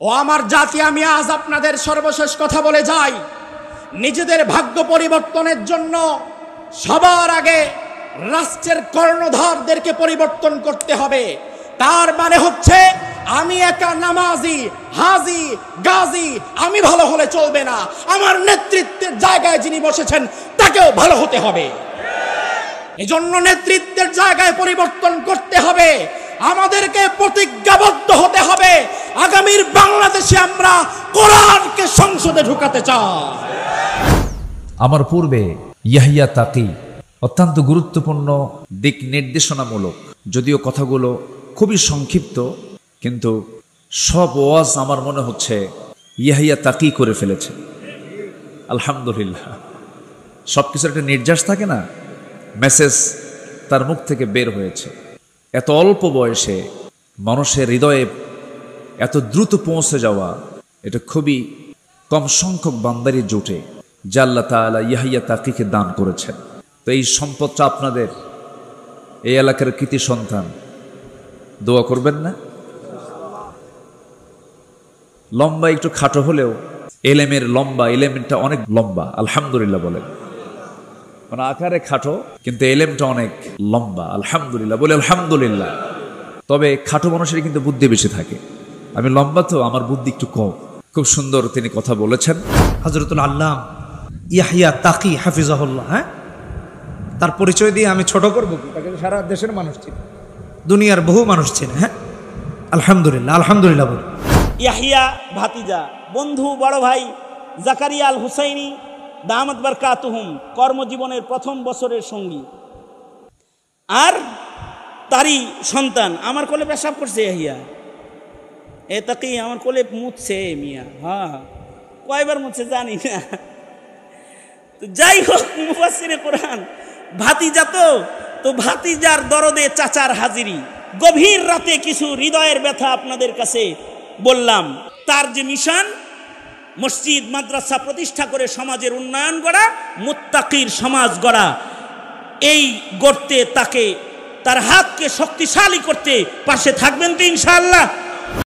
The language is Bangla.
ও আমার জাতি, আমি আজ আপনাদের সর্বশেষ কথা বলে যাই, নিজেদের ভাগ্য পরিবর্তনের জন্য সবার আগে রাষ্ট্রের কর্ণধারদেরকে পরিবর্তন করতে হবে। তার মানে হচ্ছে আমি একা নামাজি, হাজি, গাজী আমি ভালো হলে চলবে না, আমার নেতৃত্বের জায়গায় যিনি বসেছেন তাকেও ভালো হতে হবে। এজন্য নেতৃত্বের জায়গায় পরিবর্তন করতে হবে, আমাদেরকে প্রতিজ্ঞাবদ্ধ হতে হবে। আগামীর বাংলাদেশে আমরা কোরআনকে সংসদে ঢুকাতে চাই। আমার পূর্বে ইয়াহিয়া তাকি অত্যন্ত গুরুত্বপূর্ণ দিক নির্দেশনামূলক, যদিও কথাগুলো খুবই সংক্ষিপ্ত, কিন্তু সব ওয়াজ আমার মনে হচ্ছে ইয়াহিয়া তাকি করে ফেলেছে। আলহামদুলিল্লাহ, সব কিছুর একটা নির্যাস থাকে না, মেসেজ তার মুখ থেকে বের হয়েছে। এত অল্প বয়সে মানুষের হৃদয়ে এত দ্রুত পৌঁছে যাওয়া, এটা খুবই কম সংখ্যক বান্দারই জোটে, যা আল্লাহ তাআলা ইয়াহিয়া তাকিকে দান করেছেন। তো এই সম্পদটা আপনাদের, এই এলাকার কৃতি সন্তান, দোয়া করবেন না? লম্বা একটু খাটো হলেও এলেমের লম্বা, এলেমেন্টটা অনেক লম্বা, আলহামদুলিল্লাহ বলেন। মানে আকারে খাটো কিন্তু এলেমটা অনেক লম্বা, আলহামদুলিল্লাহ বলে আলহামদুলিল্লাহ। তবে খাটো মানুষের কিন্তু বুদ্ধি বেশি থাকে, আমি লম্বা তো আমার বুদ্ধি একটু কম। খুব সুন্দর তিনি কথা বলেছেন। হযরতুল আল্লাম ইয়াহিয়া তাকি হাফিজাহুল্লাহ, হ্যাঁ, তার পরিচয় দিয়ে আমি ছোট করবো কি? তাকে সারা দেশের মানুষ চিনে, দুনিয়ার বহু মানুষ চিনে। হ্যাঁ, আলহামদুলিল্লাহ, আলহামদুলিল্লাহ বলি। ইয়াহিয়া ভাতিজা, বন্ধু, বড় ভাই জাকারিয়া আল হুসাইনি দামাত বারকাতুহুম কর্মজীবনের প্রথম বছরের সঙ্গী, আর তারই সন্তান আমার কোলে পেশাব করছে। ইয়াহিয়া এ তাকি আমার কোলে মুছছে মিয়া, হ্যাঁ কয়বার মুছছে জানি না। তো যাই হোক, মুফাসসিরে কোরআন ভাতিজা তো ভাতিজার দরদে চাচার হাজিরি। গভীর রাতে কিছু হৃদয়ের ব্যথা আপনাদের কাছে বললাম। তার যে মিশন, মসজিদ মাদ্রাসা প্রতিষ্ঠা করে সমাজের উন্নয়ন করা, মুত্তাকির সমাজ গড়া, এই গড়তে তাকে, তার হাতকে শক্তিশালী করতে পাশে থাকবেন তো ইনশাআল্লাহ?